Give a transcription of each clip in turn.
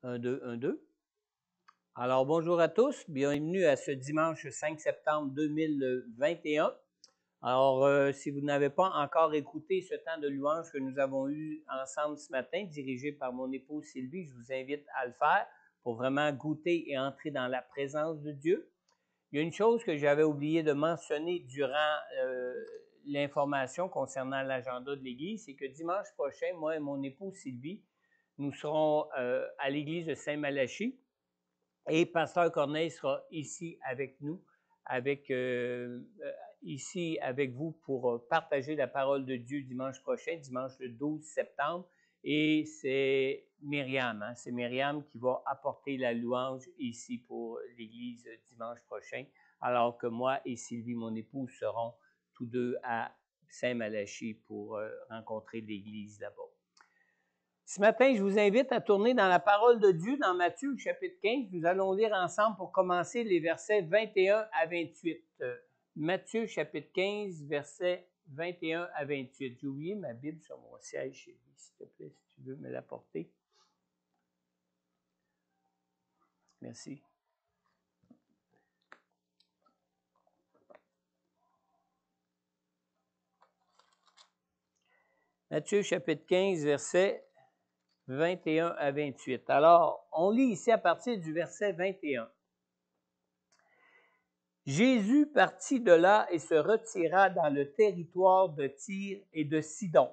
Un, deux, un, deux. Alors, bonjour à tous. Bienvenue à ce dimanche 5 septembre 2021. Alors, si vous n'avez pas encore écouté ce temps de louange que nous avons eu ensemble ce matin, dirigé par mon épouse Sylvie, je vous invite à le faire pour vraiment goûter et entrer dans la présence de Dieu. Il y a une chose que j'avais oublié de mentionner durant l'information concernant l'agenda de l'Église, c'est que dimanche prochain, moi et mon épouse Sylvie, nous serons à l'église de Saint-Malachie et Pasteur Corneille sera ici avec nous, ici avec vous pour partager la parole de Dieu dimanche prochain, dimanche le 12 septembre. Et c'est Myriam, c'est Myriam qui va apporter la louange ici pour l'église dimanche prochain, alors que moi et Sylvie, mon épouse, serons tous deux à Saint-Malachie pour rencontrer l'église là-bas. Ce matin, je vous invite à tourner dans la parole de Dieu, dans Matthieu, chapitre 15. Nous allons lire ensemble pour commencer les versets 21 à 28. Matthieu, chapitre 15, versets 21 à 28. J'ai oublié ma Bible sur mon siège chez lui, s'il te plaît, si tu veux me l'apporter. Merci. Matthieu, chapitre 15, versets 21 à 28. Alors, on lit ici à partir du verset 21. Jésus partit de là et se retira dans le territoire de Tyr et de Sidon.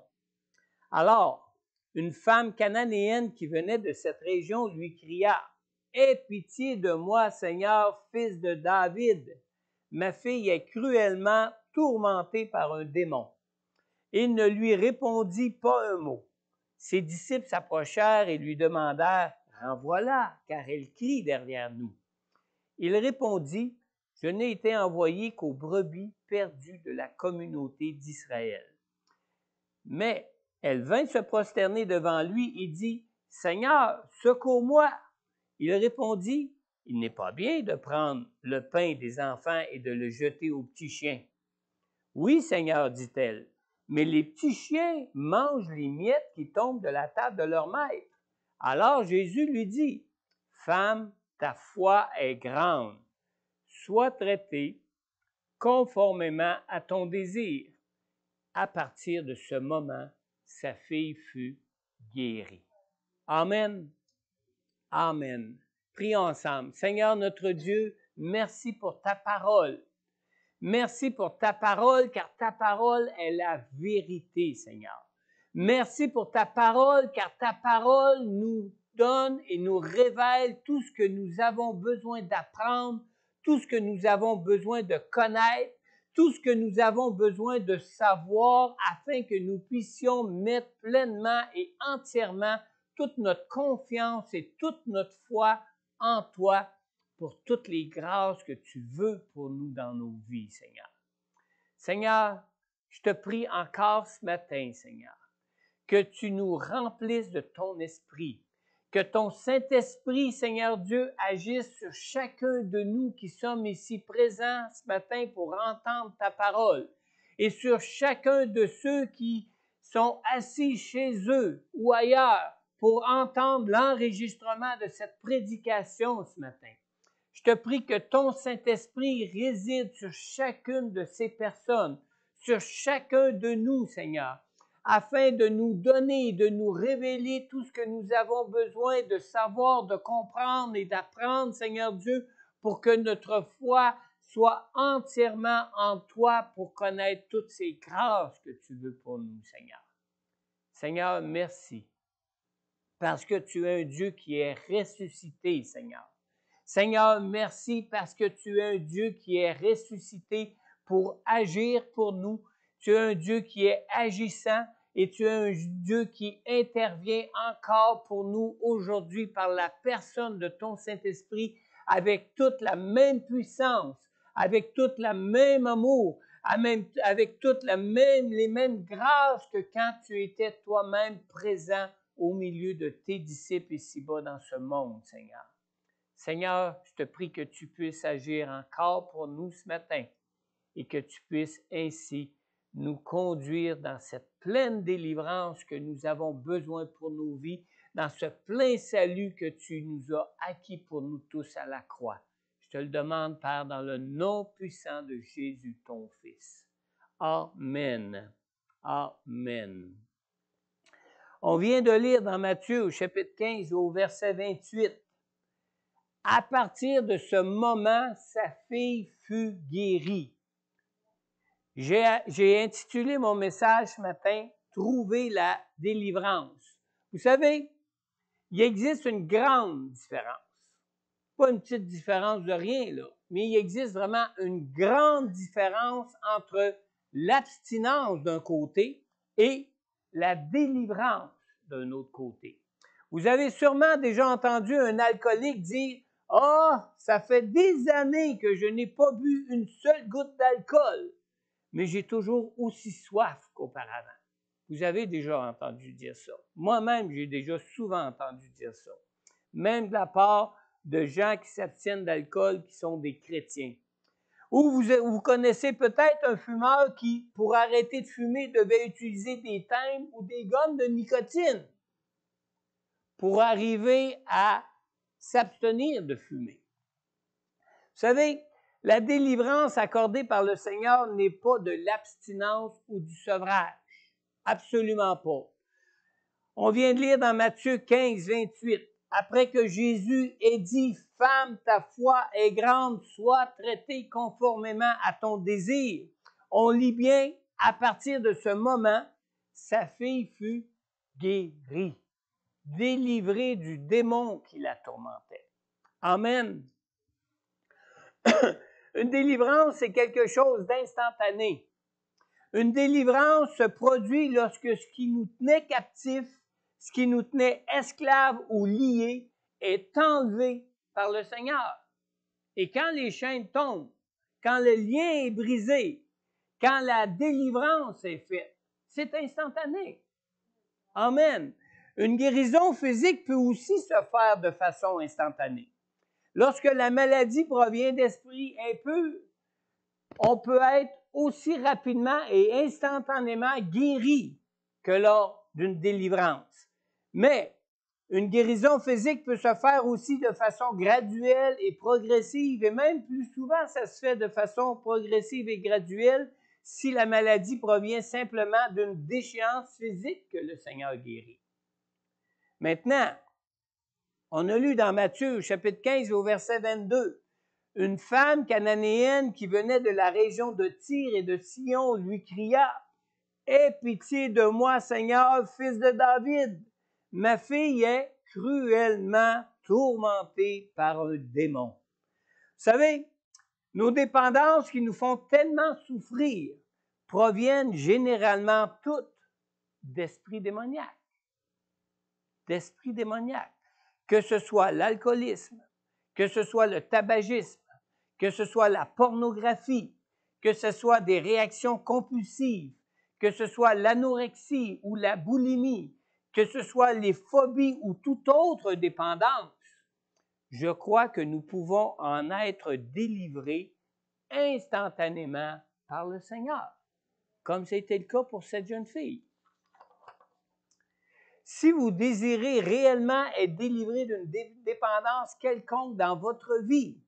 Alors, une femme cananéenne qui venait de cette région lui cria « Aie pitié de moi, Seigneur, fils de David. Ma fille est cruellement tourmentée par un démon. » Il ne lui répondit pas un mot. Ses disciples s'approchèrent et lui demandèrent « Renvoie-la, car elle crie derrière nous. » Il répondit « Je n'ai été envoyé qu'aux brebis perdues de la communauté d'Israël. » Mais elle vint se prosterner devant lui et dit « Seigneur, secours-moi. » Il répondit « Il n'est pas bien de prendre le pain des enfants et de le jeter aux petits chiens. »« Oui, Seigneur, dit-elle, mais les petits chiens mangent les miettes qui tombent de la table de leur maître. » Alors Jésus lui dit « Femme, ta foi est grande. Sois traitée conformément à ton désir. » À partir de ce moment, sa fille fut guérie. Amen. Amen. Prions ensemble. Seigneur notre Dieu, merci pour ta parole. Merci pour ta parole, car ta parole est la vérité, Seigneur. Merci pour ta parole, car ta parole nous donne et nous révèle tout ce que nous avons besoin d'apprendre, tout ce que nous avons besoin de connaître, tout ce que nous avons besoin de savoir afin que nous puissions mettre pleinement et entièrement toute notre confiance et toute notre foi en toi pour toutes les grâces que tu veux pour nous dans nos vies, Seigneur. Seigneur, je te prie encore ce matin, Seigneur, que tu nous remplisses de ton esprit, que ton Saint-Esprit, Seigneur Dieu, agisse sur chacun de nous qui sommes ici présents ce matin pour entendre ta parole et sur chacun de ceux qui sont assis chez eux ou ailleurs pour entendre l'enregistrement de cette prédication ce matin. Je te prie que ton Saint-Esprit réside sur chacune de ces personnes, sur chacun de nous, Seigneur, afin de nous donner, de nous révéler tout ce que nous avons besoin de savoir, de comprendre et d'apprendre, Seigneur Dieu, pour que notre foi soit entièrement en toi pour connaître toutes ces grâces que tu veux pour nous, Seigneur. Seigneur, merci, parce que tu es un Dieu qui est ressuscité, Seigneur. Seigneur, merci parce que tu es un Dieu qui est ressuscité pour agir pour nous. Tu es un Dieu qui est agissant et tu es un Dieu qui intervient encore pour nous aujourd'hui par la personne de ton Saint-Esprit avec toute la même puissance, avec toute la même amour, avec toutes les mêmes grâces que quand tu étais toi-même présent au milieu de tes disciples ici-bas dans ce monde, Seigneur. Seigneur, je te prie que tu puisses agir encore pour nous ce matin et que tu puisses ainsi nous conduire dans cette pleine délivrance que nous avons besoin pour nos vies, dans ce plein salut que tu nous as acquis pour nous tous à la croix. Je te le demande, Père, dans le nom puissant de Jésus, ton Fils. Amen. Amen. On vient de lire dans Matthieu au chapitre 15 au verset 28. À partir de ce moment, sa fille fut guérie. J'ai intitulé mon message ce matin « Trouver la délivrance ». Vous savez, il existe une grande différence. Pas une petite différence de rien, là, mais il existe vraiment une grande différence entre l'abstinence d'un côté et la délivrance d'un autre côté. Vous avez sûrement déjà entendu un alcoolique dire « Ah, ça fait des années que je n'ai pas bu une seule goutte d'alcool, mais j'ai toujours aussi soif qu'auparavant. » Vous avez déjà entendu dire ça. Moi-même, j'ai déjà souvent entendu dire ça. Même de la part de gens qui s'abstiennent d'alcool, qui sont des chrétiens. Ou vous connaissez peut-être un fumeur qui, pour arrêter de fumer, devait utiliser des timbres ou des gommes de nicotine pour arriver à s'abstenir de fumer. Vous savez, la délivrance accordée par le Seigneur n'est pas de l'abstinence ou du sevrage. Absolument pas. On vient de lire dans Matthieu 15, 28. Après que Jésus ait dit « Femme, ta foi est grande, sois traitée conformément à ton désir », on lit bien, à partir de ce moment, sa fille fut guérie, délivrée du démon qui la tourmentait. Amen. Une délivrance, c'est quelque chose d'instantané. Une délivrance se produit lorsque ce qui nous tenait captifs, ce qui nous tenait esclaves ou liés, est enlevé par le Seigneur. Et quand les chaînes tombent, quand le lien est brisé, quand la délivrance est faite, c'est instantané. Amen. Une guérison physique peut aussi se faire de façon instantanée. Lorsque la maladie provient d'esprits impurs, on peut être aussi rapidement et instantanément guéri que lors d'une délivrance. Mais une guérison physique peut se faire aussi de façon graduelle et progressive, et même plus souvent, ça se fait de façon progressive et graduelle si la maladie provient simplement d'une déchéance physique que le Seigneur guérit. Maintenant, on a lu dans Matthieu, chapitre 15, au verset 22, une femme cananéenne qui venait de la région de Tyr et de Sidon lui cria « Aie pitié de moi, Seigneur, fils de David. Ma fille est cruellement tourmentée par un démon. » Vous savez, nos dépendances qui nous font tellement souffrir proviennent généralement toutes d'esprits démoniaques. D'esprits démoniaques. Que ce soit l'alcoolisme, que ce soit le tabagisme, que ce soit la pornographie, que ce soit des réactions compulsives, que ce soit l'anorexie ou la boulimie, que ce soit les phobies ou toute autre dépendance, je crois que nous pouvons en être délivrés instantanément par le Seigneur, comme c'était le cas pour cette jeune fille. Si vous désirez réellement être délivré d'une dépendance quelconque dans votre vie,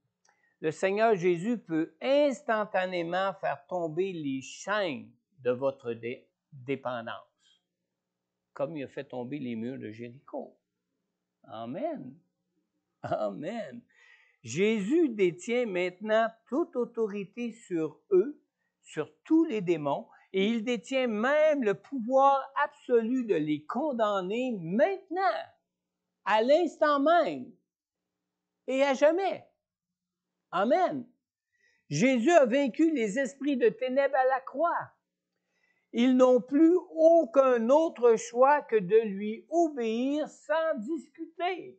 le Seigneur Jésus peut instantanément faire tomber les chaînes de votre dépendance, comme il a fait tomber les murs de Jéricho. Amen. Amen. Jésus détient maintenant toute autorité sur eux, sur tous les démons, et il détient même le pouvoir absolu de les condamner maintenant, à l'instant même, et à jamais. Amen. Jésus a vaincu les esprits de ténèbres à la croix. Ils n'ont plus aucun autre choix que de lui obéir sans discuter,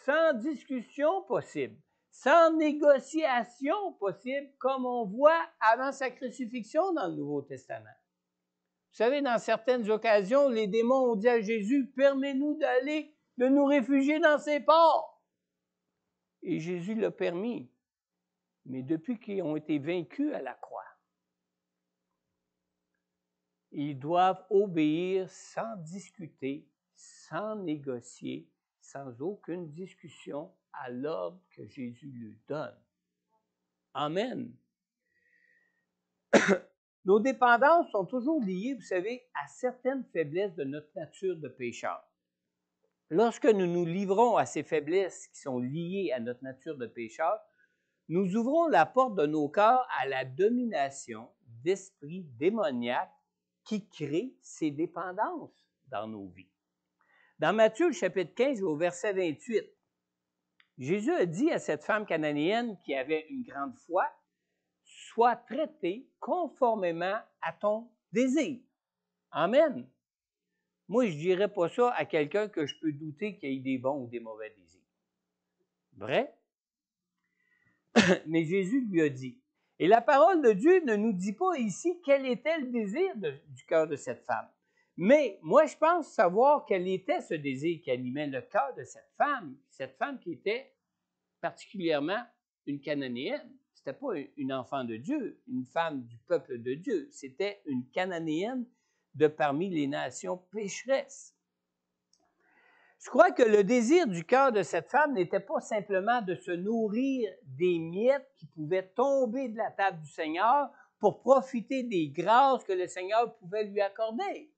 sans discussion possible, sans négociation possible, comme on voit avant sa crucifixion dans le Nouveau Testament. Vous savez, dans certaines occasions, les démons ont dit à Jésus, « Permets-nous d'aller, de nous réfugier dans ces ports. » Et Jésus l'a permis. Mais depuis qu'ils ont été vaincus à la croix, ils doivent obéir sans discuter, sans négocier, sans aucune discussion, à l'ordre que Jésus lui donne. Amen. Nos dépendances sont toujours liées, vous savez, à certaines faiblesses de notre nature de pécheur. Lorsque nous nous livrons à ces faiblesses qui sont liées à notre nature de pécheur, nous ouvrons la porte de nos cœurs à la domination d'esprits démoniaques qui créent ces dépendances dans nos vies. Dans Matthieu, chapitre 15, au verset 28, Jésus a dit à cette femme cananéenne qui avait une grande foi, « Sois traitée conformément à ton désir. » Amen. Moi, je ne dirais pas ça à quelqu'un que je peux douter qu'il ait des bons ou des mauvais désirs. Vrai? Mais Jésus lui a dit. Et la parole de Dieu ne nous dit pas ici quel était le désir du cœur de cette femme. Mais moi, je pense savoir quel était ce désir qui animait le cœur de cette femme qui était particulièrement une cananéenne. Ce n'était pas une enfant de Dieu, une femme du peuple de Dieu. C'était une cananéenne de parmi les nations pécheresses. Je crois que le désir du cœur de cette femme n'était pas simplement de se nourrir des miettes qui pouvaient tomber de la table du Seigneur pour profiter des grâces que le Seigneur pouvait lui accorder.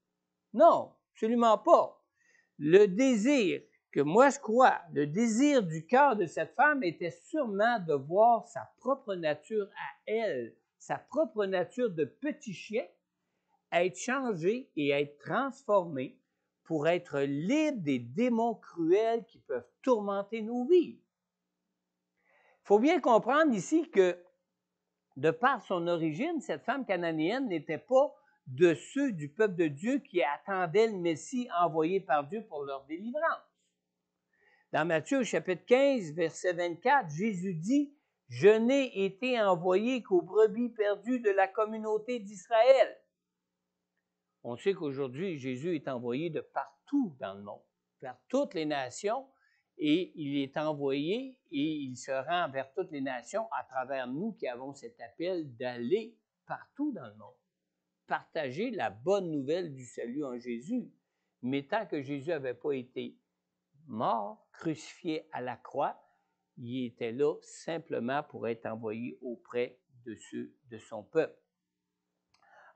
Non, absolument pas. Le désir que moi je crois, le désir du cœur de cette femme était sûrement de voir sa propre nature à elle, sa propre nature de petit chien, être changée et être transformée pour être libre des démons cruels qui peuvent tourmenter nos vies. Il faut bien comprendre ici que, de par son origine, cette femme cananéenne n'était pas de ceux du peuple de Dieu qui attendaient le Messie envoyé par Dieu pour leur délivrance. Dans Matthieu, chapitre 15, verset 24, Jésus dit, « Je n'ai été envoyé qu'aux brebis perdues de la communauté d'Israël. » On sait qu'aujourd'hui, Jésus est envoyé de partout dans le monde, vers toutes les nations, et il est envoyé et il se rend vers toutes les nations à travers nous qui avons cet appel d'aller partout dans le monde, partager la bonne nouvelle du salut en Jésus. Mais tant que Jésus n'avait pas été mort, crucifié à la croix, il était là simplement pour être envoyé auprès de ceux de son peuple.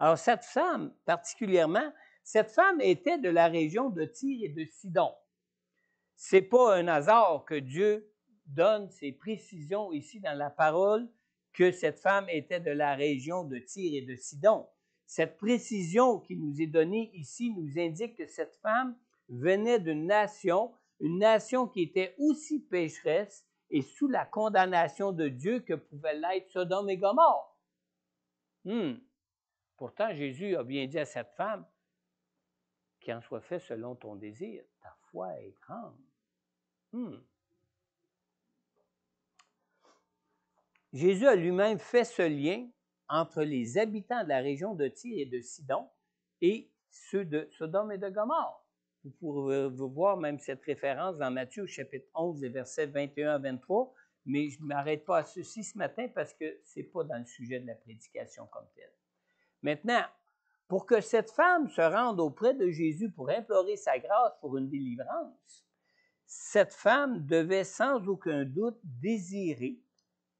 Alors, cette femme, particulièrement, cette femme était de la région de Tyr et de Sidon. Ce n'est pas un hasard que Dieu donne ces précisions ici dans la parole que cette femme était de la région de Tyr et de Sidon. Cette précision qui nous est donnée ici nous indique que cette femme venait d'une nation, une nation qui était aussi pécheresse et sous la condamnation de Dieu que pouvait l'être Sodome et Gomorrhe. Pourtant, Jésus a bien dit à cette femme, « Qu'il en soit fait selon ton désir, ta foi est grande. » Jésus a lui-même fait ce lien entre les habitants de la région de Tyr et de Sidon et ceux de Sodome et de Gomorrhe. Vous pourrez voir même cette référence dans Matthieu, chapitre 11, versets 21 à 23, mais je ne m'arrête pas à ceci ce matin parce que ce n'est pas dans le sujet de la prédication comme tel. Maintenant, pour que cette femme se rende auprès de Jésus pour implorer sa grâce pour une délivrance, cette femme devait sans aucun doute désirer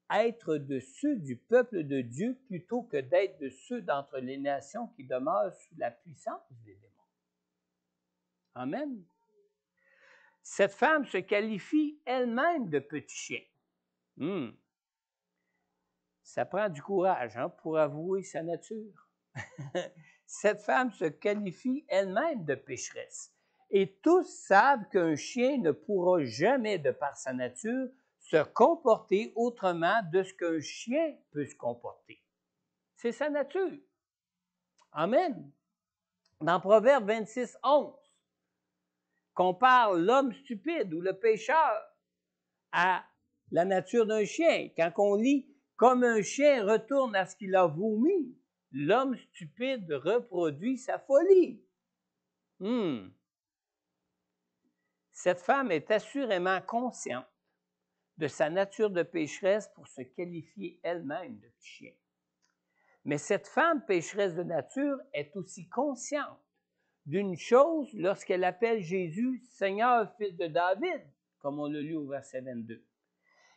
être de ceux du peuple de Dieu plutôt que d'être de ceux d'entre les nations qui demeurent sous la puissance des démons. Amen. Cette femme se qualifie elle-même de petit chien. Ça prend du courage pour avouer sa nature. Cette femme se qualifie elle-même de pécheresse. Et tous savent qu'un chien ne pourra jamais, de par sa nature, se comporter autrement de ce qu'un chien peut se comporter. C'est sa nature. Amen. Dans Proverbe 26, 11, compare l'homme stupide ou le pécheur à la nature d'un chien. Quand on lit « Comme un chien retourne à ce qu'il a vomi », l'homme stupide reproduit sa folie. Cette femme est assurément consciente de sa nature de pécheresse pour se qualifier elle-même de petit chien. Mais cette femme pécheresse de nature est aussi consciente d'une chose lorsqu'elle appelle Jésus Seigneur, fils de David, comme on l'a lu au verset 22.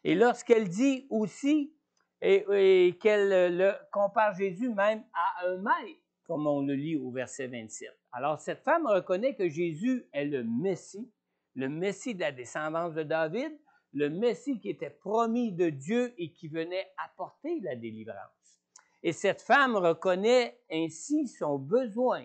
Et lorsqu'elle dit aussi, et qu'elle le compare Jésus même à un maître, comme on le lit au verset 27. Alors, cette femme reconnaît que Jésus est le Messie de la descendance de David, le Messie qui était promis de Dieu et qui venait apporter la délivrance. Et cette femme reconnaît ainsi son besoin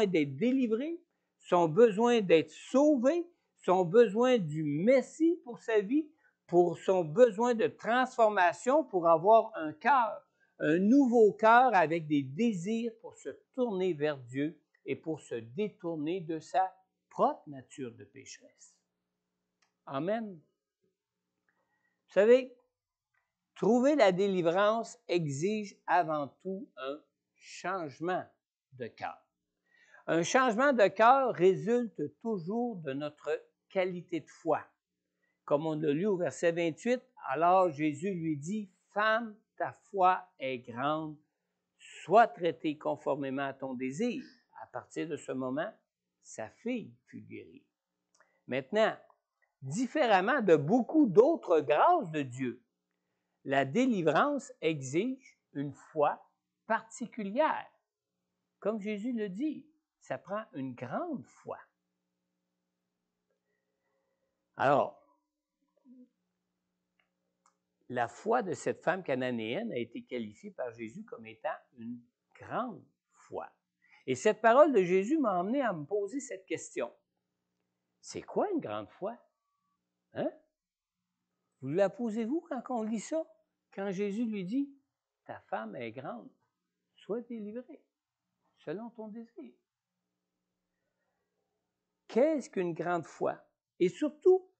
d'être délivrée, son besoin d'être sauvée, son besoin du Messie pour sa vie, pour son besoin de transformation, pour avoir un cœur, un nouveau cœur avec des désirs pour se tourner vers Dieu et pour se détourner de sa propre nature de pécheresse. Amen. Vous savez, trouver la délivrance exige avant tout un changement de cœur. Un changement de cœur résulte toujours de notre qualité de foi. Comme on l'a lu au verset 28, alors Jésus lui dit, « Femme, ta foi est grande, sois traitée conformément à ton désir. » À partir de ce moment, sa fille fut guérie. Maintenant, différemment de beaucoup d'autres grâces de Dieu, la délivrance exige une foi particulière. Comme Jésus le dit, ça prend une grande foi. Alors, la foi de cette femme cananéenne a été qualifiée par Jésus comme étant une grande foi. Et cette parole de Jésus m'a amené à me poser cette question. C'est quoi une grande foi? Hein? Vous la posez-vous quand on lit ça? Quand Jésus lui dit, « Ta femme est grande, sois délivrée, selon ton désir. » Qu'est-ce qu'une grande foi? Et surtout,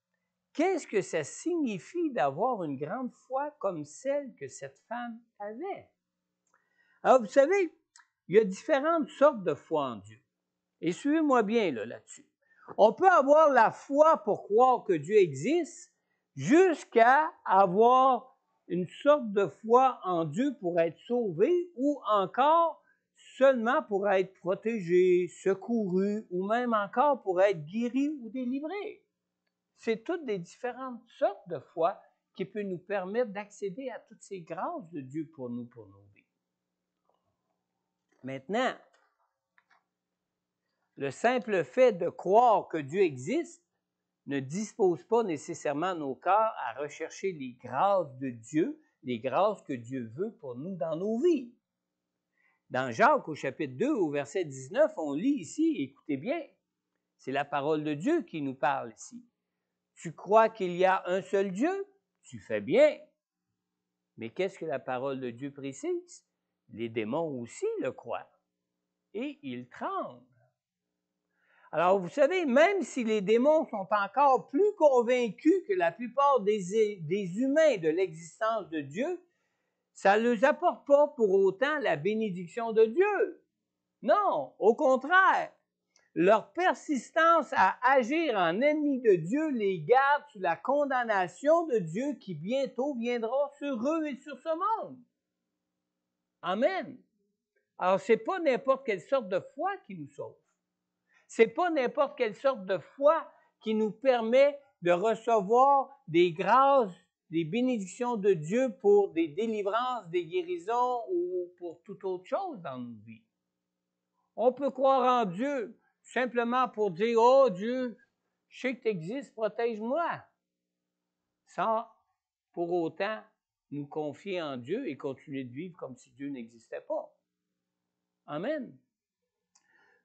qu'est-ce que ça signifie d'avoir une grande foi comme celle que cette femme avait? Alors, vous savez, il y a différentes sortes de foi en Dieu. Et suivez-moi bien là-dessus. On peut avoir la foi pour croire que Dieu existe jusqu'à avoir une sorte de foi en Dieu pour être sauvé ou encore seulement pour être protégé, secouru ou même encore pour être guéri ou délivré. C'est toutes des différentes sortes de foi qui peuvent nous permettre d'accéder à toutes ces grâces de Dieu pour nous, pour nos vies. Maintenant, le simple fait de croire que Dieu existe ne dispose pas nécessairement nos cœurs à rechercher les grâces de Dieu, les grâces que Dieu veut pour nous dans nos vies. Dans Jacques, au chapitre 2, au verset 19, on lit ici, écoutez bien, c'est la parole de Dieu qui nous parle ici. Tu crois qu'il y a un seul Dieu? Tu fais bien. Mais qu'est-ce que la parole de Dieu précise? Les démons aussi le croient. Et ils tremblent. Alors, vous savez, même si les démons sont encore plus convaincus que la plupart des humains de l'existence de Dieu, ça ne leur apporte pas pour autant la bénédiction de Dieu. Non, au contraire, leur persistance à agir en ennemi de Dieu les garde sous la condamnation de Dieu qui bientôt viendra sur eux et sur ce monde. Amen. Alors, ce n'est pas n'importe quelle sorte de foi qui nous sauve. Ce n'est pas n'importe quelle sorte de foi qui nous permet de recevoir des grâces, des bénédictions de Dieu pour des délivrances, des guérisons ou pour toute autre chose dans nos vies. On peut croire en Dieu simplement pour dire « Oh Dieu, je sais que tu existes, protège-moi », sans pour autant nous confier en Dieu et continuer de vivre comme si Dieu n'existait pas. Amen.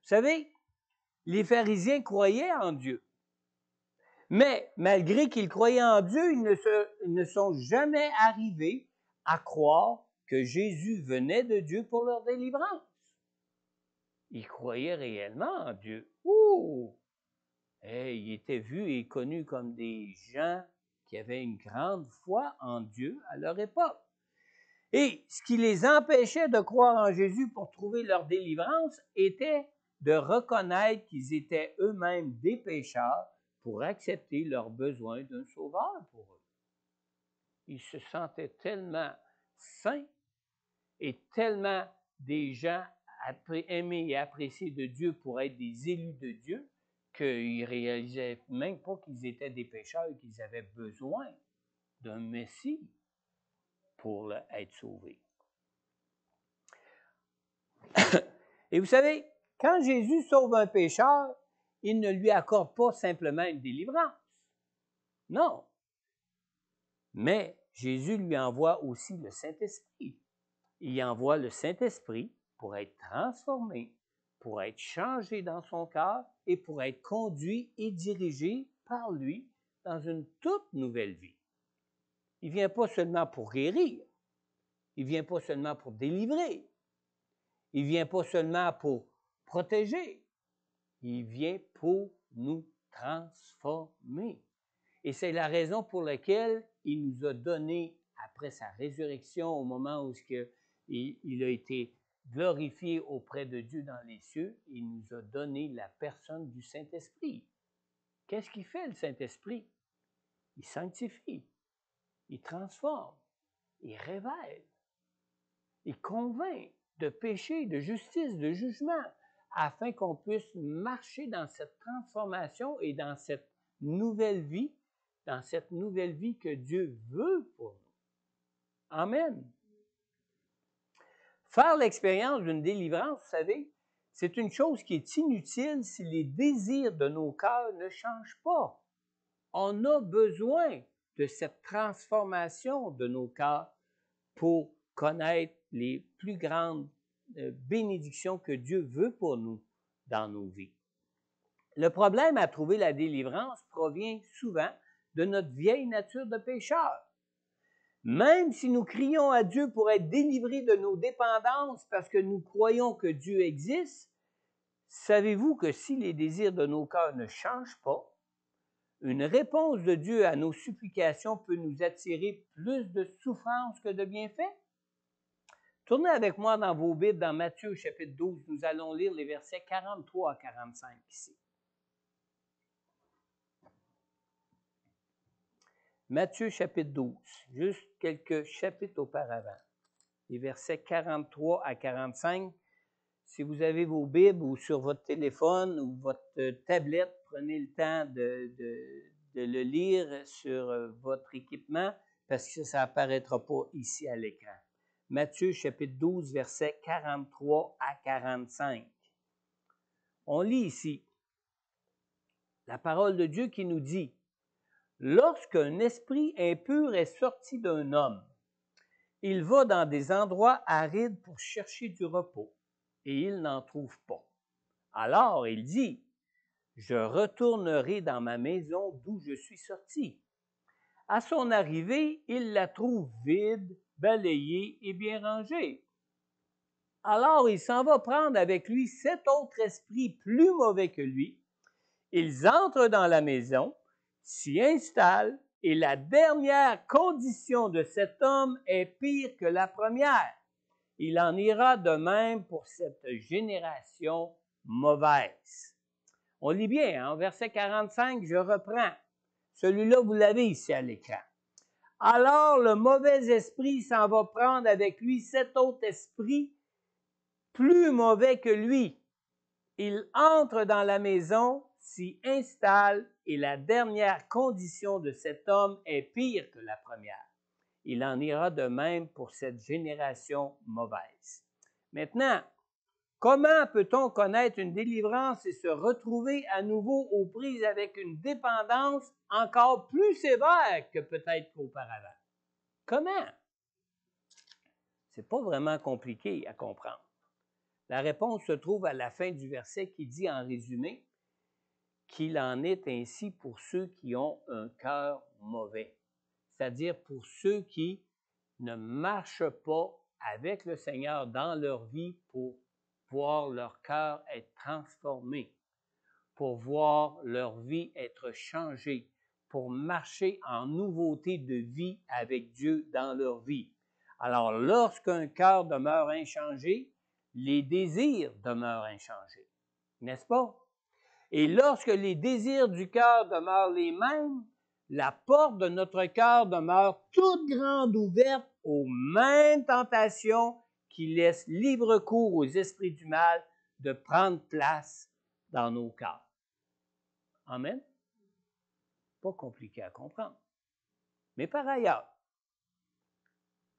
Vous savez, les pharisiens croyaient en Dieu. Mais malgré qu'ils croyaient en Dieu, ils ne sont jamais arrivés à croire que Jésus venait de Dieu pour leur délivrance. Ils croyaient réellement en Dieu. Ouh! Ils étaient vus et connus comme des gens qui avaient une grande foi en Dieu à leur époque. Et ce qui les empêchait de croire en Jésus pour trouver leur délivrance était de reconnaître qu'ils étaient eux-mêmes des pécheurs pour accepter leur besoin d'un sauveur pour eux. Ils se sentaient tellement saints et tellement des gens aimés et appréciés de Dieu pour être des élus de Dieu, qu'ils ne réalisaient même pas qu'ils étaient des pécheurs et qu'ils avaient besoin d'un Messie pour être sauvés. Et vous savez, quand Jésus sauve un pécheur, il ne lui accorde pas simplement une délivrance. Non. Mais Jésus lui envoie aussi le Saint-Esprit. Il envoie le Saint-Esprit pour être transformé, pour être changé dans son cœur et pour être conduit et dirigé par lui dans une toute nouvelle vie. Il ne vient pas seulement pour guérir, il ne vient pas seulement pour délivrer, il ne vient pas seulement pour protéger, il vient pour nous transformer. Et c'est la raison pour laquelle il nous a donné, après sa résurrection, au moment où il a été glorifié auprès de Dieu dans les cieux, il nous a donné la personne du Saint-Esprit. Qu'est-ce qu'il fait, le Saint-Esprit? Il sanctifie, il transforme, il révèle, il convainc de péché, de justice, de jugement, afin qu'on puisse marcher dans cette transformation et dans cette nouvelle vie que Dieu veut pour nous. Amen. Faire l'expérience d'une délivrance, vous savez, c'est une chose qui est inutile si les désirs de nos cœurs ne changent pas. On a besoin de cette transformation de nos cœurs pour connaître les plus grandes bénédictions que Dieu veut pour nous dans nos vies. Le problème à trouver la délivrance provient souvent de notre vieille nature de pécheur. Même si nous crions à Dieu pour être délivrés de nos dépendances parce que nous croyons que Dieu existe, savez-vous que si les désirs de nos cœurs ne changent pas, une réponse de Dieu à nos supplications peut nous attirer plus de souffrance que de bienfaits? Tournez avec moi dans vos Bibles, dans Matthieu chapitre 12, nous allons lire les versets 43 à 45 ici. Matthieu chapitre 12, juste quelques chapitres auparavant, les versets 43 à 45. Si vous avez vos Bibles ou sur votre téléphone ou votre tablette, prenez le temps de le lire sur votre équipement parce que ça n'apparaîtra pas ici à l'écran. Matthieu chapitre 12, versets 43 à 45. On lit ici la parole de Dieu qui nous dit: « Lorsqu'un esprit impur est sorti d'un homme, il va dans des endroits arides pour chercher du repos, et il n'en trouve pas. Alors il dit: Je retournerai dans ma maison d'où je suis sorti. À son arrivée, il la trouve vide, balayée et bien rangée. Alors il s'en va prendre avec lui 7 autres esprits plus mauvais que lui. Ils entrent dans la maison, s'y installent, et la dernière condition de cet homme est pire que la première. Il en ira de même pour cette génération mauvaise. » On lit bien, hein? Verset 45, je reprends. Celui-là, vous l'avez ici à l'écran. « Alors le mauvais esprit s'en va prendre avec lui 7 autres esprits plus mauvais que lui. Il entre dans la maison, s'y installe, et la dernière condition de cet homme est pire que la première. Il en ira de même pour cette génération mauvaise. » Maintenant, comment peut-on connaître une délivrance et se retrouver à nouveau aux prises avec une dépendance encore plus sévère que peut-être qu'auparavant? Comment? C'est pas vraiment compliqué à comprendre. La réponse se trouve à la fin du verset qui dit en résumé qu'il en est ainsi pour ceux qui ont un cœur mauvais, c'est-à-dire pour ceux qui ne marchent pas avec le Seigneur dans leur vie pour voir leur cœur être transformé, pour voir leur vie être changée, pour marcher en nouveauté de vie avec Dieu dans leur vie. Alors, lorsqu'un cœur demeure inchangé, les désirs demeurent inchangés, n'est-ce pas? Et lorsque les désirs du cœur demeurent les mêmes, la porte de notre cœur demeure toute grande ouverte aux mêmes tentations qui laisse libre cours aux esprits du mal de prendre place dans nos cœurs. Amen? Pas compliqué à comprendre. Mais par ailleurs,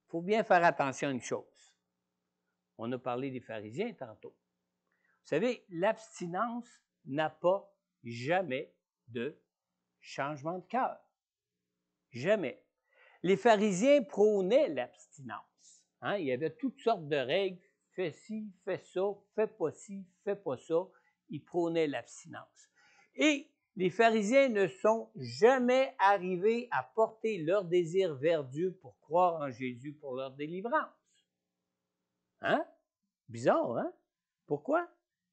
il faut bien faire attention à une chose. On a parlé des pharisiens tantôt. Vous savez, l'abstinence n'a pas jamais de changement de cœur. Jamais. Les pharisiens prônaient l'abstinence. Hein? Il y avait toutes sortes de règles. Fais ci, fais ça, fais pas ci, fais pas ça. Ils prônaient l'abstinence. Et les pharisiens ne sont jamais arrivés à porter leur désir vers Dieu pour croire en Jésus pour leur délivrance. Hein? Bizarre, hein? Pourquoi?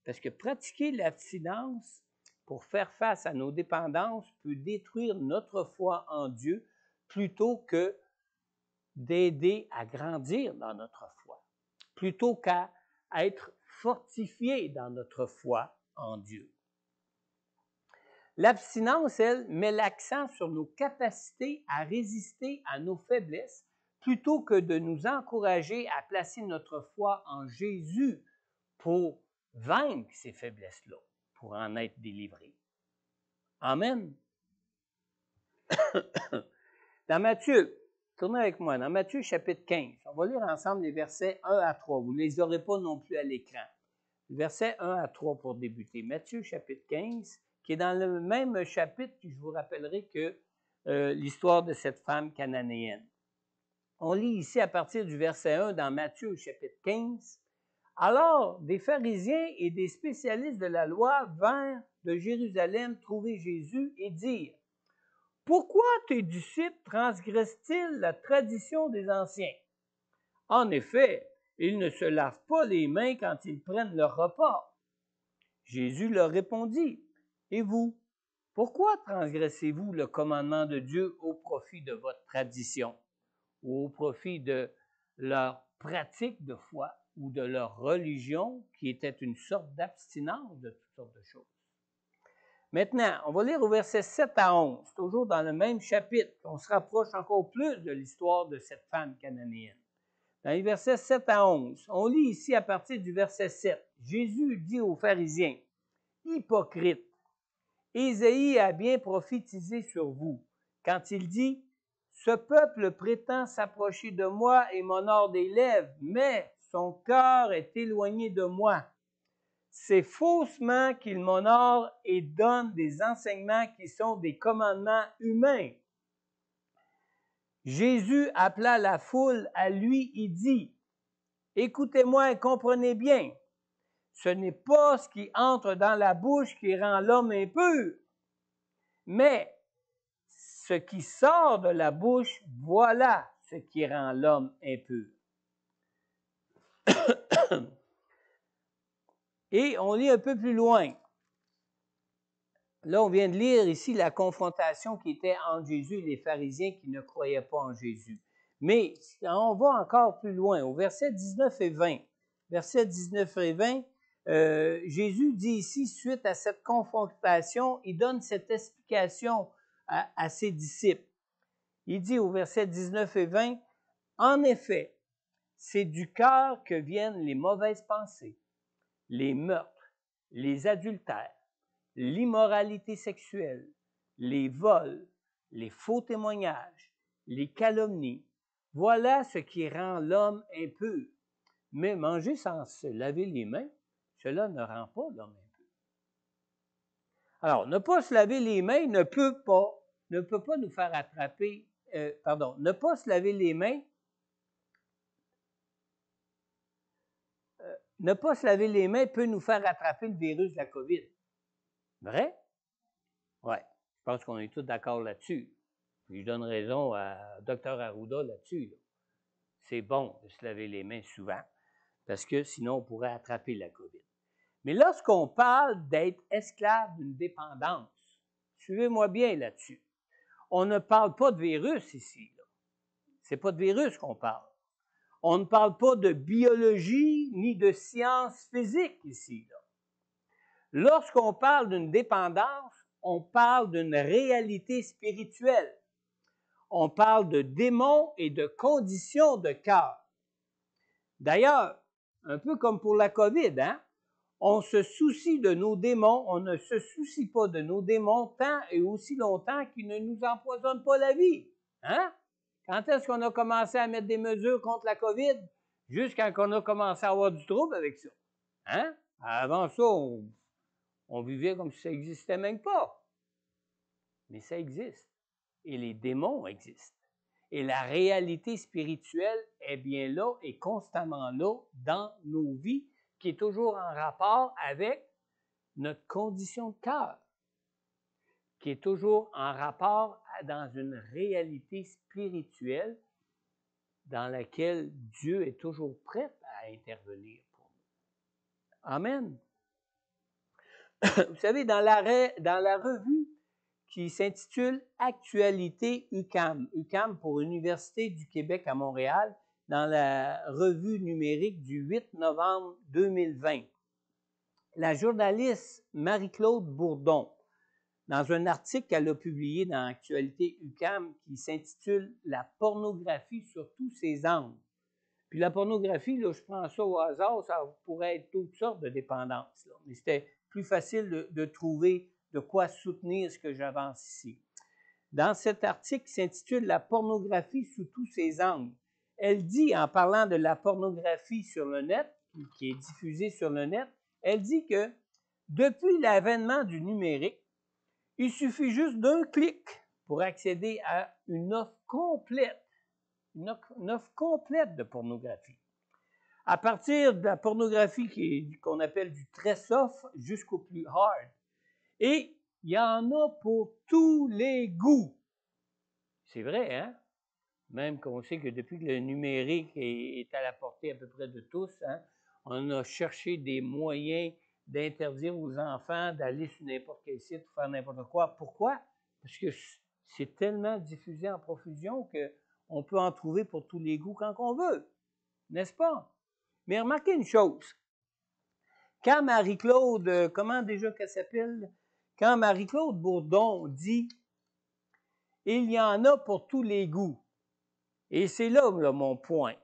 Parce que pratiquer l'abstinence pour faire face à nos dépendances peut détruire notre foi en Dieu plutôt que d'aider à grandir dans notre foi, plutôt qu'à être fortifié dans notre foi en Dieu. L'abstinence, elle, met l'accent sur nos capacités à résister à nos faiblesses plutôt que de nous encourager à placer notre foi en Jésus pour vaincre ces faiblesses-là, pour en être délivrés. Amen. Dans Matthieu, tournez avec moi, dans Matthieu chapitre 15, on va lire ensemble les versets 1 à 3. Vous ne les aurez pas non plus à l'écran. Versets 1 à 3 pour débuter. Matthieu chapitre 15, qui est dans le même chapitre, je vous rappellerai que l'histoire de cette femme cananéenne. On lit ici à partir du verset 1 dans Matthieu chapitre 15. Alors, des pharisiens et des spécialistes de la loi vinrent de Jérusalem trouver Jésus et dirent: « Pourquoi tes disciples transgressent-ils la tradition des anciens? En effet, ils ne se lavent pas les mains quand ils prennent leur repas. » Jésus leur répondit: « Et vous, pourquoi transgressez-vous le commandement de Dieu au profit de votre tradition ou au profit de leur pratique de foi ou de leur religion qui était une sorte d'abstinence de toutes sortes de choses? » Maintenant, on va lire au verset 7 à 11, toujours dans le même chapitre. On se rapproche encore plus de l'histoire de cette femme cananéenne. Dans les versets 7 à 11, on lit ici à partir du verset 7. Jésus dit aux pharisiens: « Hypocrites, Ésaïe a bien prophétisé sur vous quand il dit: « Ce peuple prétend s'approcher de moi et m'honore des lèvres, mais son cœur est éloigné de moi. C'est faussement qu'il m'honore et donne des enseignements qui sont des commandements humains. » Jésus appela la foule à lui et dit: « Écoutez-moi et comprenez bien. Ce n'est pas ce qui entre dans la bouche qui rend l'homme impur, mais ce qui sort de la bouche, voilà ce qui rend l'homme impur. » Et on lit un peu plus loin. Là, on vient de lire ici la confrontation qui était entre Jésus et les pharisiens qui ne croyaient pas en Jésus. Mais on va encore plus loin, au verset 19 et 20. Verset 19 et 20, Jésus dit ici, suite à cette confrontation, il donne cette explication à ses disciples. Il dit au verset 19 et 20, « En effet, c'est du cœur que viennent les mauvaises pensées, les meurtres, les adultères, l'immoralité sexuelle, les vols, les faux témoignages, les calomnies. Voilà ce qui rend l'homme impur. Mais manger sans se laver les mains, cela ne rend pas l'homme impur. » Alors, ne pas se laver les mains ne peut pas nous faire attraper, ne pas se laver les mains, ne pas se laver les mains peut nous faire attraper le virus de la COVID. Vrai? Oui, je pense qu'on est tous d'accord là-dessus. Puis je donne raison à Dr Arruda là-dessus. Là. C'est bon de se laver les mains souvent, parce que sinon on pourrait attraper la COVID. Mais lorsqu'on parle d'être esclave d'une dépendance, suivez-moi bien là-dessus, on ne parle pas de virus ici. Ce n'est pas de virus qu'on parle. On ne parle pas de biologie ni de sciences physiques ici. Là. Lorsqu'on parle d'une dépendance, on parle d'une réalité spirituelle. On parle de démons et de conditions de cœur. D'ailleurs, un peu comme pour la COVID, hein? On se soucie de nos démons, on ne se soucie pas de nos démons tant et aussi longtemps qu'ils ne nous empoisonnent pas la vie. Hein? Quand est-ce qu'on a commencé à mettre des mesures contre la COVID? Jusqu'à qu'on a commencé à avoir du trouble avec ça. Hein? Avant ça, on vivait comme si ça n'existait même pas. Mais ça existe. Et les démons existent. Et la réalité spirituelle est bien là et constamment là dans nos vies, qui est toujours en rapport avec notre condition de cœur, qui est toujours en rapport dans une réalité spirituelle dans laquelle Dieu est toujours prêt à intervenir pour nous. Amen. Vous savez, dans la revue qui s'intitule Actualité UQAM, UQAM pour Université du Québec à Montréal, dans la revue numérique du 8 novembre 2020, la journaliste Marie-Claude Bourdon, dans un article qu'elle a publié dans Actualité UQAM qui s'intitule « La pornographie sur tous ses angles ». Puis la pornographie, là, je prends ça au hasard, ça pourrait être toutes sortes de dépendances. Là. Mais c'était plus facile de trouver de quoi soutenir ce que j'avance ici. Dans cet article qui s'intitule « La pornographie sous tous ses angles », elle dit, en parlant de la pornographie sur le net, qui est diffusée sur le net, elle dit que depuis l'avènement du numérique, il suffit juste d'un clic pour accéder à une offre complète de pornographie. À partir de la pornographie qu'on appelle du très soft jusqu'au plus hard. Et il y en a pour tous les goûts. C'est vrai, hein? Même qu'on sait que depuis que le numérique est à la portée à peu près de tous, hein, on a cherché des moyens d'interdire aux enfants d'aller sur n'importe quel site ou faire n'importe quoi. Pourquoi? Parce que c'est tellement diffusé en profusion qu'on peut en trouver pour tous les goûts quand on veut. N'est-ce pas? Mais remarquez une chose. Quand Marie-Claude, comment déjà qu'elle s'appelle? Quand Marie-Claude Bourdon dit « Il y en a pour tous les goûts », et c'est là mon point.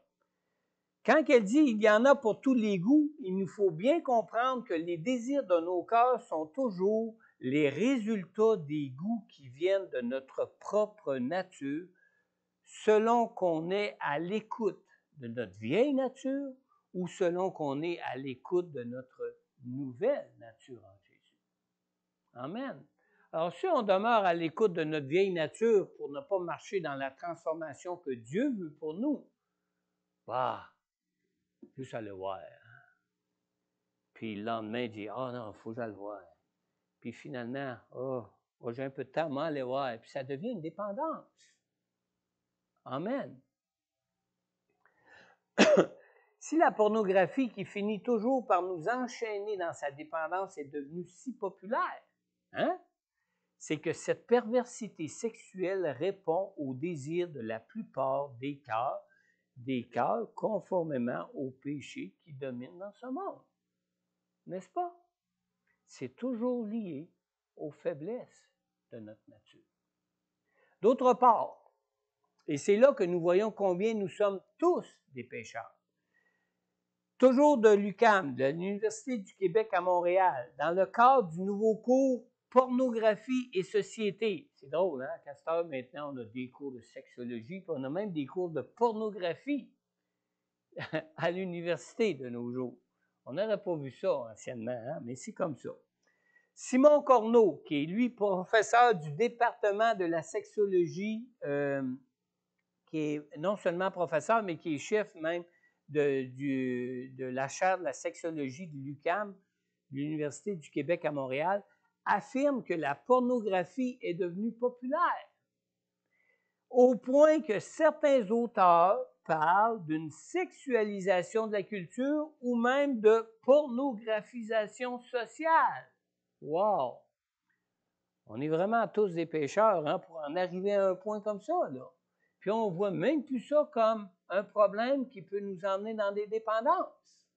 Quand elle dit « il y en a pour tous les goûts », il nous faut bien comprendre que les désirs de nos cœurs sont toujours les résultats des goûts qui viennent de notre propre nature, selon qu'on est à l'écoute de notre vieille nature ou selon qu'on est à l'écoute de notre nouvelle nature en Jésus. Amen. Alors, si on demeure à l'écoute de notre vieille nature pour ne pas marcher dans la transformation que Dieu veut pour nous, bah, juste à le voir. Puis le lendemain, il dit, « Ah non, il faut que j'aille le voir. » Puis finalement, « Oh, j'ai un peu de temps, moi, aller voir. » Puis ça devient une dépendance. Amen. Si la pornographie qui finit toujours par nous enchaîner dans sa dépendance est devenue si populaire, hein? C'est que cette perversité sexuelle répond aux désirs de la plupart des cœurs conformément au péché qui domine dans ce monde. N'est-ce pas? C'est toujours lié aux faiblesses de notre nature. D'autre part, et c'est là que nous voyons combien nous sommes tous des pécheurs. Toujours de l'UQAM, de l'Université du Québec à Montréal, dans le cadre du nouveau cours Pornographie et société. C'est drôle, hein? Qu'à cette heure, maintenant, on a des cours de sexologie, puis on a même des cours de pornographie à l'université de nos jours. On n'aurait pas vu ça anciennement, hein? Mais c'est comme ça. Simon Corneau, qui est lui professeur du département de la sexologie, qui est non seulement professeur, mais qui est chef même de la chaire de la sexologie de l'UQAM, de l'Université du Québec à Montréal, affirme que la pornographie est devenue populaire, au point que certains auteurs parlent d'une sexualisation de la culture ou même de pornographisation sociale. Wow! On est vraiment tous des pécheurs, hein, pour en arriver à un point comme ça, là. Puis on ne voit même plus ça comme un problème qui peut nous emmener dans des dépendances.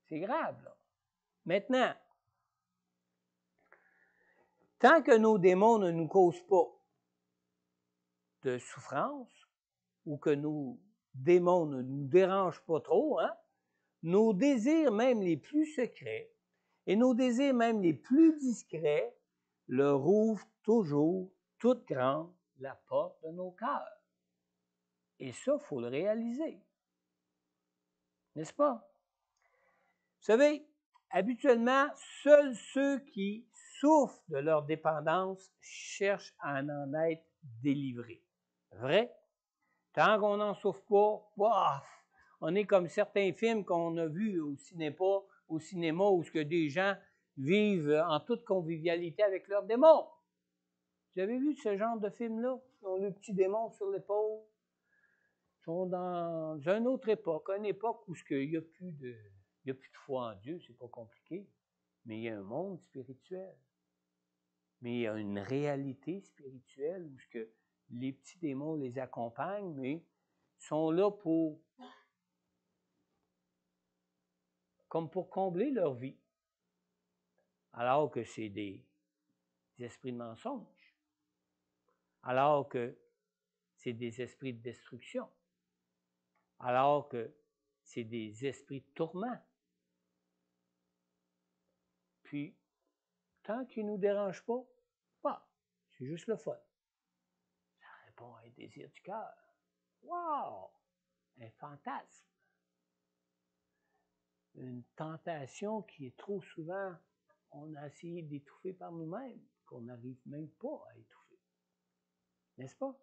C'est grave, là. Maintenant, tant que nos démons ne nous causent pas de souffrance ou que nos démons ne nous dérangent pas trop, hein? Nos désirs même les plus secrets et nos désirs même les plus discrets leur ouvrent toujours toute grande la porte de nos cœurs. Et ça, il faut le réaliser. N'est-ce pas? Vous savez, habituellement, seuls ceux qui souffrent de leur dépendance cherchent à en être délivrés. Vrai? Tant qu'on n'en souffre pas, bof, on est comme certains films qu'on a vus au cinéma où ce que des gens vivent en toute convivialité avec leurs démons. Vous avez vu ce genre de film-là? Ils ont le petit démon sur l'épaule. Ils sont dans une autre époque, une époque où il n'y a plus de foi en Dieu, c'est pas compliqué. Mais il y a un monde spirituel. Mais il y a une réalité spirituelle où les petits démons les accompagnent, mais sont là comme pour combler leur vie. Alors que c'est des esprits de mensonge. Alors que c'est des esprits de destruction. Alors que c'est des esprits de tourment. Puis, tant qu'ils ne nous dérangent pas, bah, c'est juste le fun. Ça répond à un désir du cœur. Wow! Un fantasme. Une tentation qui est trop souvent, on a essayé d'étouffer par nous-mêmes, qu'on n'arrive même pas à étouffer. N'est-ce pas?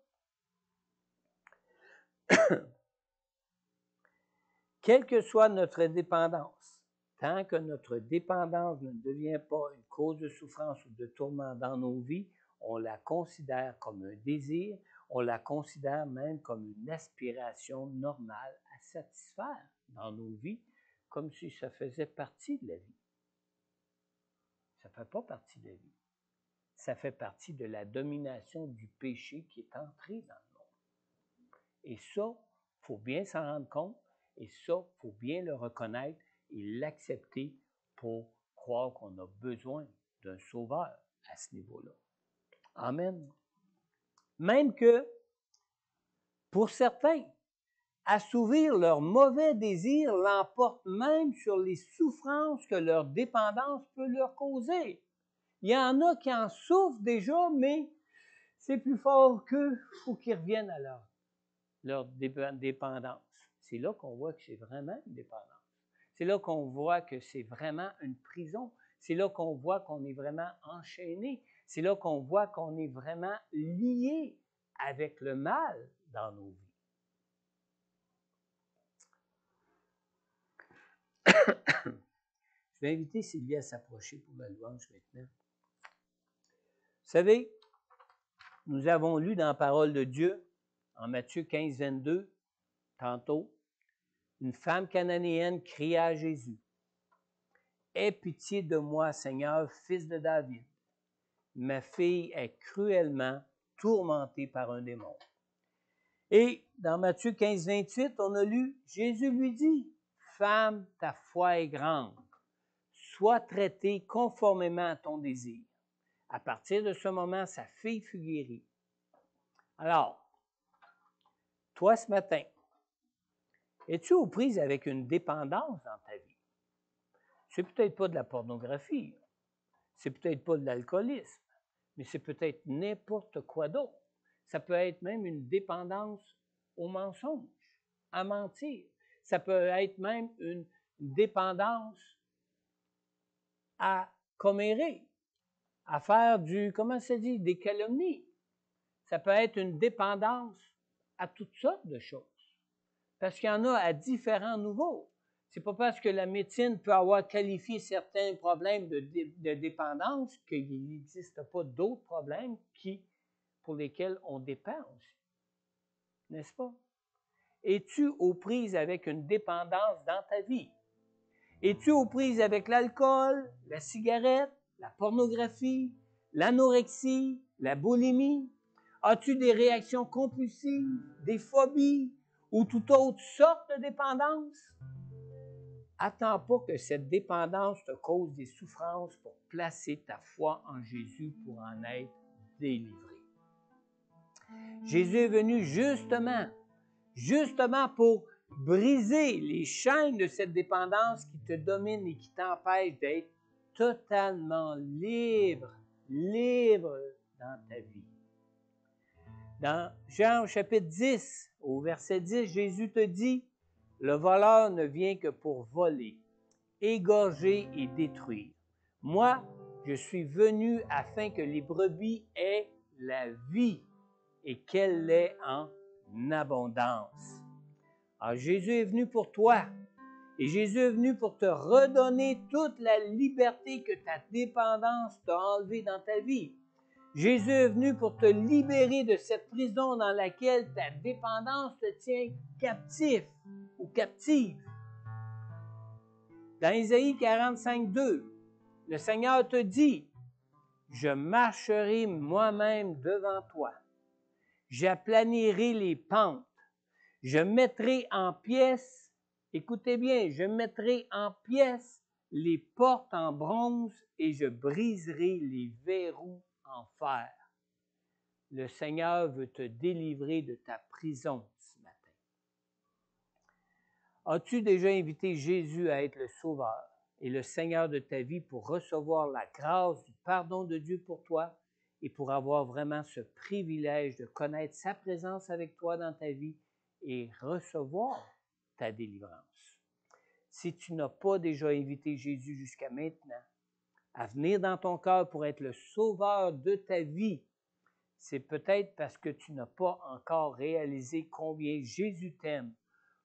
Quelle que soit notre dépendance, tant que notre dépendance ne devient pas une cause de souffrance ou de tourment dans nos vies, on la considère comme un désir, on la considère même comme une aspiration normale à satisfaire dans nos vies, comme si ça faisait partie de la vie. Ça ne fait pas partie de la vie. Ça fait partie de la domination du péché qui est entré dans le monde. Et ça, il faut bien s'en rendre compte, et ça, il faut bien le reconnaître et l'accepter pour croire qu'on a besoin d'un sauveur à ce niveau-là. Amen. Même que, pour certains, assouvir leurs mauvais désirs l'emporte même sur les souffrances que leur dépendance peut leur causer. Il y en a qui en souffrent déjà, mais c'est plus fort qu'eux, il faut qu'ils reviennent à leur dépendance. C'est là qu'on voit que c'est vraiment une dépendance. C'est là qu'on voit que c'est vraiment une prison. C'est là qu'on voit qu'on est vraiment enchaîné. C'est là qu'on voit qu'on est vraiment lié avec le mal dans nos vies. Je vais inviter Sylvie à s'approcher pour la louange maintenant. Vous savez, nous avons lu dans la parole de Dieu, en Matthieu 15, 22, tantôt, une femme cananéenne cria à Jésus, « Aie pitié de moi, Seigneur, fils de David. Ma fille est cruellement tourmentée par un démon. » Et dans Matthieu 15, 28, on a lu, Jésus lui dit, « Femme, ta foi est grande. Sois traitée conformément à ton désir. » À partir de ce moment, sa fille fut guérie. Alors, toi ce matin, es-tu aux prises avec une dépendance dans ta vie? C'est peut-être pas de la pornographie, c'est peut-être pas de l'alcoolisme, mais c'est peut-être n'importe quoi d'autre. Ça peut être même une dépendance au mensonge, à mentir. Ça peut être même une dépendance à commérer, à faire des calomnies. Ça peut être une dépendance à toutes sortes de choses. Parce qu'il y en a à différents niveaux. C'est pas parce que la médecine peut avoir qualifié certains problèmes de dépendance qu'il n'existe pas d'autres problèmes pour lesquels on dépend aussi. N'est-ce pas? Es-tu aux prises avec une dépendance dans ta vie? Es-tu aux prises avec l'alcool, la cigarette, la pornographie, l'anorexie, la boulimie? As-tu des réactions compulsives, des phobies ou toute autre sorte de dépendance? Attends pas que cette dépendance te cause des souffrances pour placer ta foi en Jésus pour en être délivré. Jésus est venu justement justement pour briser les chaînes de cette dépendance qui te domine et qui t'empêche d'être totalement libre dans ta vie. Dans Jean au chapitre 10, au verset 10, Jésus te dit, « Le voleur ne vient que pour voler, égorger et détruire. Moi, je suis venu afin que les brebis aient la vie et qu'elle l'ait en abondance. » Alors, Jésus est venu pour toi. Et Jésus est venu pour te redonner toute la liberté que ta dépendance t'a enlevée dans ta vie. Jésus est venu pour te libérer de cette prison dans laquelle ta dépendance te tient captif ou captive. Dans Isaïe 45, 2, le Seigneur te dit, « Je marcherai moi-même devant toi. J'aplanirai les pentes. Je mettrai en pièces, écoutez bien, je mettrai en pièces les portes en bronze et je briserai les verrous en fer. » Le Seigneur veut te délivrer de ta prison ce matin. As-tu déjà invité Jésus à être le Sauveur et le Seigneur de ta vie pour recevoir la grâce du pardon de Dieu pour toi et pour avoir vraiment ce privilège de connaître sa présence avec toi dans ta vie et recevoir ta délivrance? Si tu n'as pas déjà invité Jésus jusqu'à maintenant à venir dans ton cœur pour être le Sauveur de ta vie, c'est peut-être parce que tu n'as pas encore réalisé combien Jésus t'aime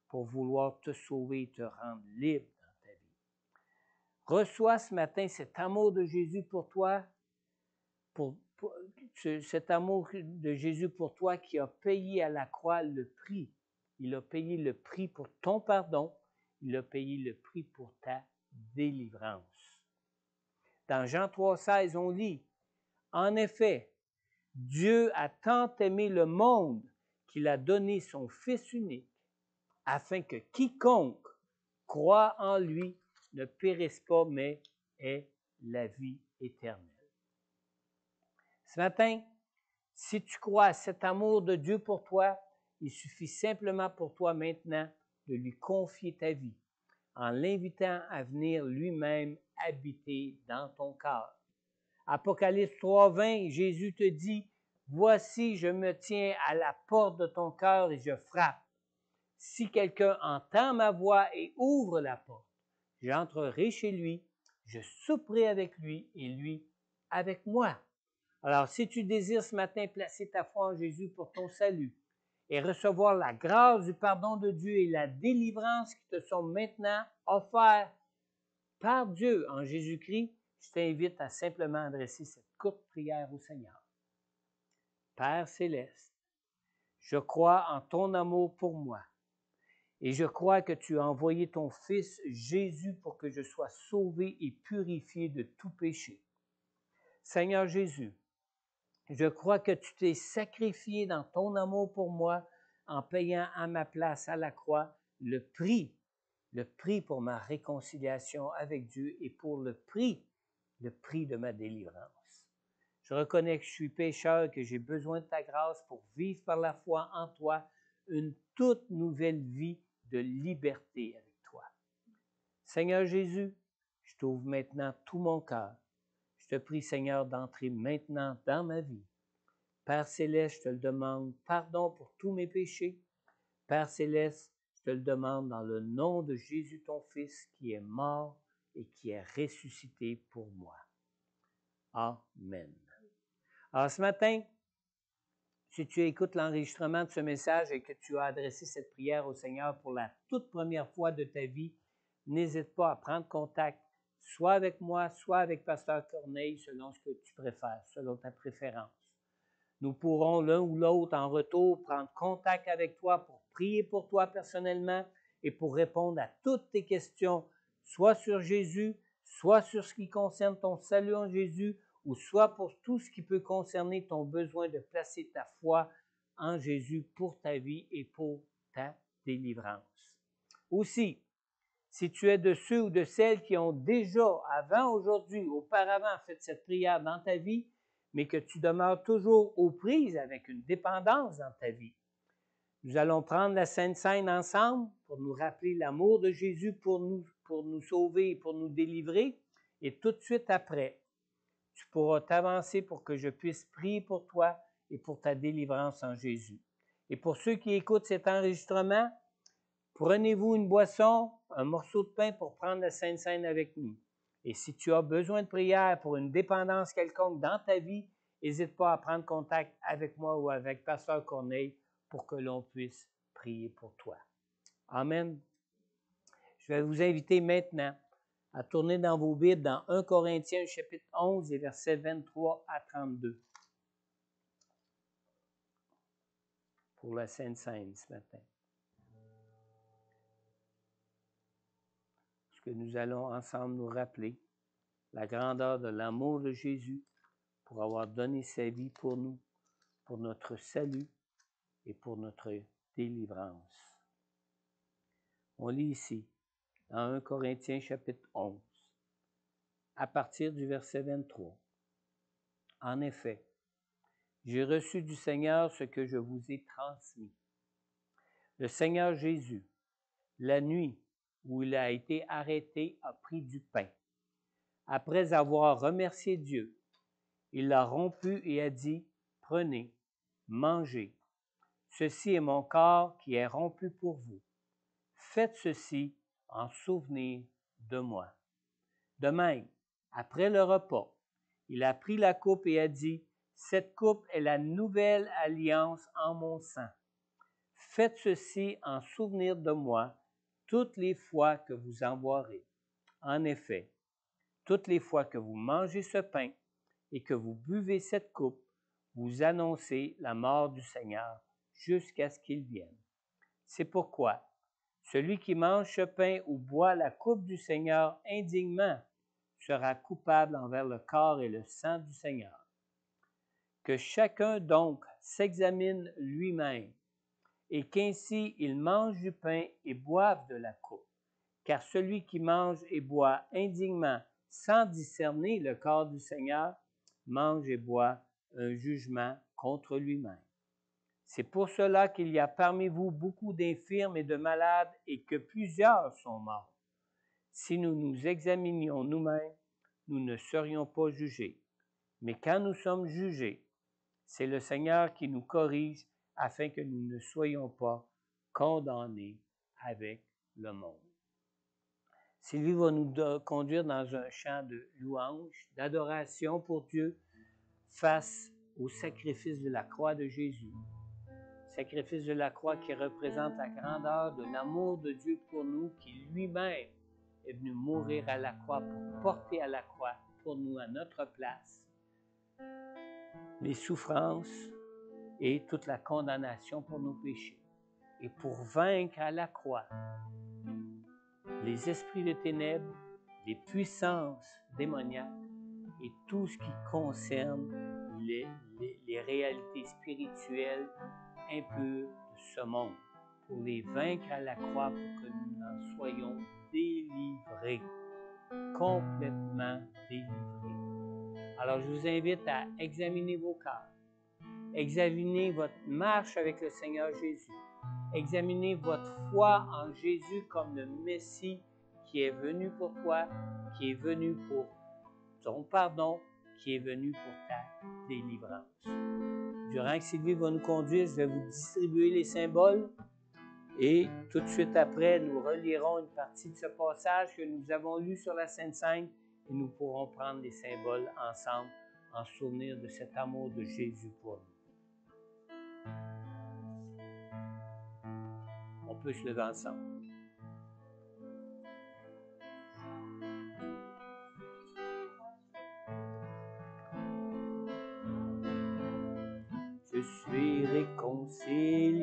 pour vouloir te sauver et te rendre libre dans ta vie. Reçois ce matin cet amour de Jésus pour toi, cet amour de Jésus pour toi qui a payé à la croix le prix. Il a payé le prix pour ton pardon, il a payé le prix pour ta délivrance. Dans Jean 3,16, on lit, « En effet, Dieu a tant aimé le monde qu'il a donné son Fils unique, afin que quiconque croit en lui ne périsse pas, mais ait la vie éternelle. » Ce matin, si tu crois à cet amour de Dieu pour toi, il suffit simplement pour toi maintenant de lui confier ta vie en l'invitant à venir lui-même habiter dans ton cœur. Apocalypse 3,20, Jésus te dit, « Voici, je me tiens à la porte de ton cœur et je frappe. Si quelqu'un entend ma voix et ouvre la porte, j'entrerai chez lui, je souperai avec lui et lui avec moi. » Alors, si tu désires ce matin placer ta foi en Jésus pour ton salut et recevoir la grâce du pardon de Dieu et la délivrance qui te sont maintenant offertes par Dieu en Jésus-Christ, je t'invite à simplement adresser cette courte prière au Seigneur. Père céleste, je crois en ton amour pour moi et je crois que tu as envoyé ton Fils Jésus pour que je sois sauvé et purifié de tout péché. Seigneur Jésus, je crois que tu t'es sacrifié dans ton amour pour moi en payant à ma place à la croix le prix pour ma réconciliation avec Dieu et pour le prix de ma délivrance. Je reconnais que je suis pécheur, que j'ai besoin de ta grâce pour vivre par la foi en toi une toute nouvelle vie de liberté avec toi. Seigneur Jésus, je t'ouvre maintenant tout mon cœur. Je te prie, Seigneur, d'entrer maintenant dans ma vie. Père Céleste, je te le demande, pardon pour tous mes péchés. Père Céleste, je te le demande dans le nom de Jésus, ton Fils, qui est mort et qui est ressuscité pour moi. Amen. Alors ce matin, si tu écoutes l'enregistrement de ce message et que tu as adressé cette prière au Seigneur pour la toute première fois de ta vie, n'hésite pas à prendre contact, soit avec moi, soit avec Pasteur Corneille, selon ce que tu préfères, selon ta préférence. Nous pourrons l'un ou l'autre en retour prendre contact avec toi pour prier pour toi personnellement et pour répondre à toutes tes questions, soit sur Jésus, soit sur ce qui concerne ton salut en Jésus, ou soit pour tout ce qui peut concerner ton besoin de placer ta foi en Jésus pour ta vie et pour ta délivrance. Aussi, si tu es de ceux ou de celles qui ont déjà, avant aujourd'hui, auparavant fait cette prière dans ta vie, mais que tu demeures toujours aux prises avec une dépendance dans ta vie, Nous allons prendre la Sainte Seine ensemble pour nous rappeler l'amour de Jésus pour nous sauver et pour nous délivrer. Et tout de suite après, tu pourras t'avancer pour que je puisse prier pour toi et pour ta délivrance en Jésus. Et pour ceux qui écoutent cet enregistrement, prenez-vous une boisson, un morceau de pain pour prendre la Sainte Seine avec nous. Et si tu as besoin de prière pour une dépendance quelconque dans ta vie, n'hésite pas à prendre contact avec moi ou avec Pasteur Corneille pour que l'on puisse prier pour toi. Amen. Je vais vous inviter maintenant à tourner dans vos Bibles dans 1 Corinthiens chapitre 11 et versets 23 à 32 pour la Sainte Seine ce matin. Parce que nous allons ensemble nous rappeler la grandeur de l'amour de Jésus pour avoir donné sa vie pour nous, pour notre salut et pour notre délivrance. On lit ici, dans 1 Corinthiens chapitre 11, à partir du verset 23. En effet, j'ai reçu du Seigneur ce que je vous ai transmis. Le Seigneur Jésus, la nuit où il a été arrêté, a pris du pain. Après avoir remercié Dieu, il l'a rompu et a dit, « Prenez, mangez. Ceci est mon corps qui est rompu pour vous. Faites ceci en souvenir de moi. » De même, après le repas, il a pris la coupe et a dit, « Cette coupe est la nouvelle alliance en mon sang. Faites ceci en souvenir de moi toutes les fois que vous en boirez. En effet, toutes les fois que vous mangez ce pain et que vous buvez cette coupe, vous annoncez la mort du Seigneur jusqu'à ce qu'il vienne. C'est pourquoi celui qui mange ce pain ou boit la coupe du Seigneur indignement sera coupable envers le corps et le sang du Seigneur. Que chacun donc s'examine lui-même, et qu'ainsi il mange du pain et boive de la coupe. Car celui qui mange et boit indignement, sans discerner le corps du Seigneur, mange et boit un jugement contre lui-même. C'est pour cela qu'il y a parmi vous beaucoup d'infirmes et de malades et que plusieurs sont morts. Si nous nous examinions nous-mêmes, nous ne serions pas jugés. Mais quand nous sommes jugés, c'est le Seigneur qui nous corrige afin que nous ne soyons pas condamnés avec le monde. Sylvie va nous conduire dans un chant de louange, d'adoration pour Dieu face au sacrifice de la croix de Jésus. Sacrifice de la croix qui représente la grandeur de l'amour de Dieu pour nous, qui lui-même est venu mourir à la croix pour porter à la croix pour nous à notre place les souffrances et toute la condamnation pour nos péchés. Et pour vaincre à la croix les esprits de ténèbres, les puissances démoniaques et tout ce qui concerne les réalités spirituelles impures de ce monde, pour les vaincre à la croix, pour que nous en soyons délivrés, complètement délivrés. Alors, je vous invite à examiner vos cœurs, examiner votre marche avec le Seigneur Jésus, examinez votre foi en Jésus comme le Messie qui est venu pour toi, qui est venu pour ton pardon, qui est venu pour ta délivrance. Durant que Sylvie va nous conduire, je vais vous distribuer les symboles et tout de suite après, nous relirons une partie de ce passage que nous avons lu sur la Sainte Seine et nous pourrons prendre les symboles ensemble en souvenir de cet amour de Jésus pour nous. On peut se lever ensemble. Je suis réconcilié.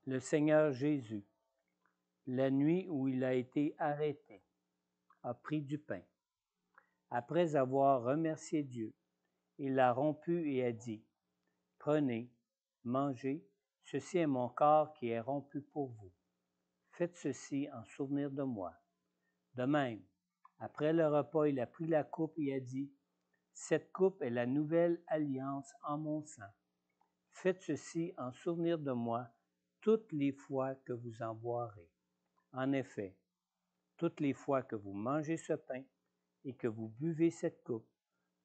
le Seigneur Jésus, la nuit où il a été arrêté, a pris du pain. Après avoir remercié Dieu, il l'a rompu et a dit, « Prenez, mangez, ceci est mon corps qui est rompu pour vous. Faites ceci en souvenir de moi. » De même, après le repas, il a pris la coupe et a dit, « Cette coupe est la nouvelle alliance en mon sang. Faites ceci en souvenir de moi toutes les fois que vous en boirez. En effet, toutes les fois que vous mangez ce pain et que vous buvez cette coupe,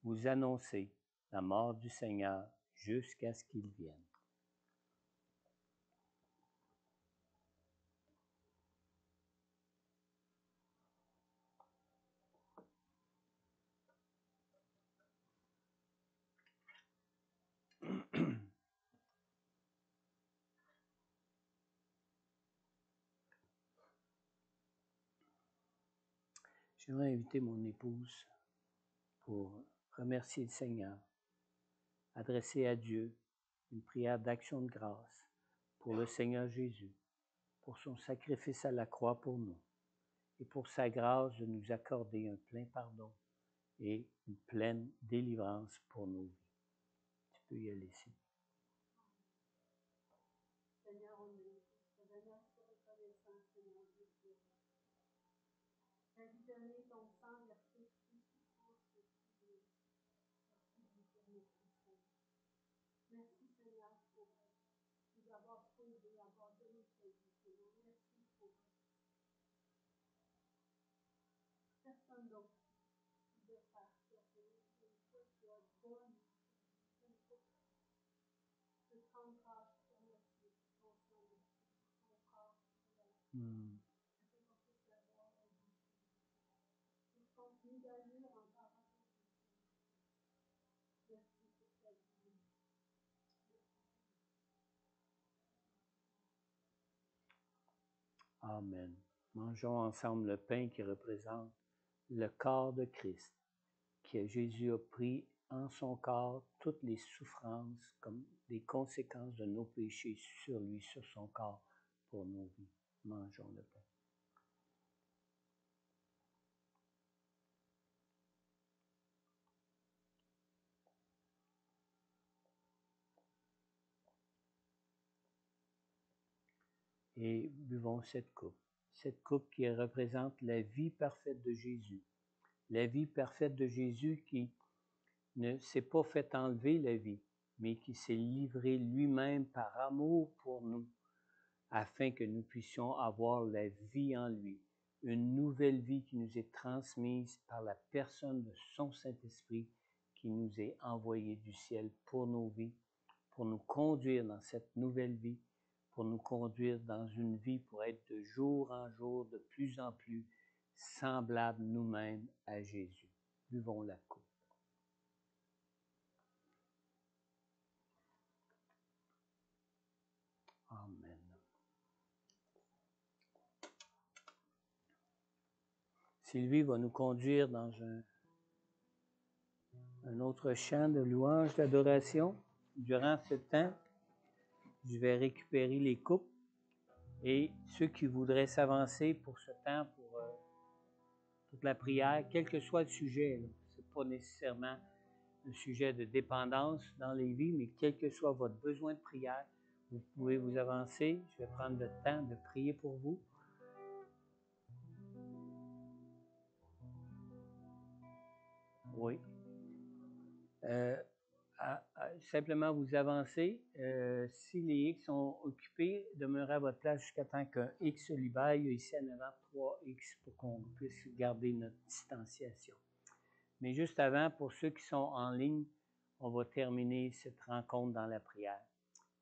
vous annoncez la mort du Seigneur jusqu'à ce qu'il vienne. » J'aimerais inviter mon épouse pour remercier le Seigneur, adresser à Dieu une prière d'action de grâce pour le Seigneur Jésus, pour son sacrifice à la croix pour nous et pour sa grâce de nous accorder un plein pardon et une pleine délivrance pour nos vies. Tu peux y aller ici. Seigneur, on est vraiment reconnaissant, Seigneur Dieu, pour donner ton sang versé ici pour ce qui est Merci, Seigneur, pour nous avoir sauvés, avoir donné ta vie, Seigneur. Merci pour personne d'autre de faire ça, Seigneur. Toi, tu as donné, de prendre grâce pour merci, ton sang, ton corps, continue d'agir encore. Merci pour ta vie. Amen. Mangeons ensemble le pain qui représente le corps de Christ, que Jésus a pris en son corps toutes les souffrances comme des conséquences de nos péchés sur lui, sur son corps, pour nos vies. Mangeons le pain. Et buvons cette coupe qui représente la vie parfaite de Jésus. La vie parfaite de Jésus qui ne s'est pas fait enlever la vie, mais qui s'est livré lui-même par amour pour nous, afin que nous puissions avoir la vie en lui, une nouvelle vie qui nous est transmise par la personne de son Saint-Esprit qui nous est envoyé du ciel pour nos vies, pour nous conduire dans cette nouvelle vie, pour nous conduire dans une vie pour être de jour en jour de plus en plus semblables nous-mêmes à Jésus. Buvons la coupe. Amen. Sylvie va nous conduire dans un autre chant de louange, d'adoration. Durant ce temps, je vais récupérer les coupes et ceux qui voudraient s'avancer pour ce temps, pour la prière, quel que soit le sujet, ce n'est pas nécessairement un sujet de dépendance dans les vies, mais quel que soit votre besoin de prière, vous pouvez vous avancer. Je vais prendre le temps de prier pour vous. Oui. Simplement vous avancer. Si les X sont occupés, demeurez à votre place jusqu'à temps qu'un X se libère. Il y a ici en avant 3 X pour qu'on puisse garder notre distanciation. Mais juste avant, pour ceux qui sont en ligne, on va terminer cette rencontre dans la prière.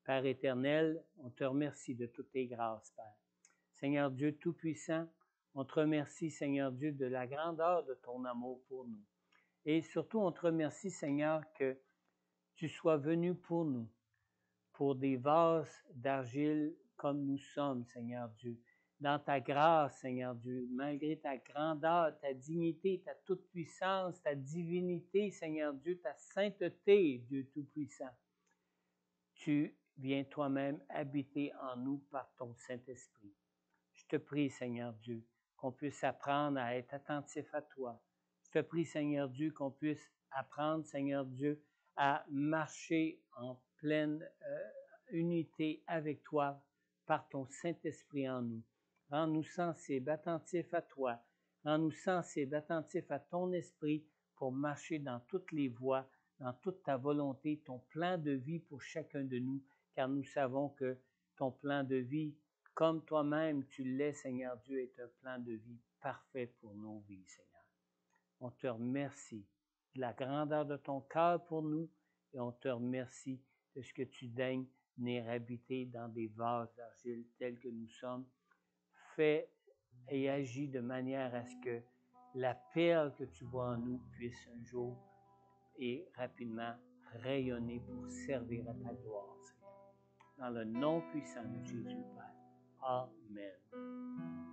Père éternel, on te remercie de toutes tes grâces, Père. Seigneur Dieu Tout-Puissant, on te remercie, Seigneur Dieu, de la grandeur de ton amour pour nous. Et surtout, on te remercie, Seigneur, que tu sois venu pour nous, pour des vases d'argile comme nous sommes, Seigneur Dieu. Dans ta grâce, Seigneur Dieu, malgré ta grandeur, ta dignité, ta toute-puissance, ta divinité, Seigneur Dieu, ta sainteté, Dieu Tout-Puissant. Tu viens toi-même habiter en nous par ton Saint-Esprit. Je te prie, Seigneur Dieu, qu'on puisse apprendre à être attentif à toi. Je te prie, Seigneur Dieu, qu'on puisse apprendre, Seigneur Dieu, à marcher en pleine unité avec toi par ton Saint-Esprit en nous. Rends-nous sensibles, attentifs à toi. Rends-nous sensibles, attentifs à ton esprit pour marcher dans toutes les voies, dans toute ta volonté, ton plan de vie pour chacun de nous, car nous savons que ton plan de vie, comme toi-même tu l'es, Seigneur Dieu, est un plan de vie parfait pour nos vies, Seigneur. On te remercie de la grandeur de ton cœur pour nous et on te remercie de ce que tu daignes venir habiter dans des vases d'argile tels que nous sommes. Fais et agis de manière à ce que la perle que tu vois en nous puisse un jour et rapidement rayonner pour servir à ta gloire, Seigneur. Dans le nom puissant de Jésus, Père. Amen.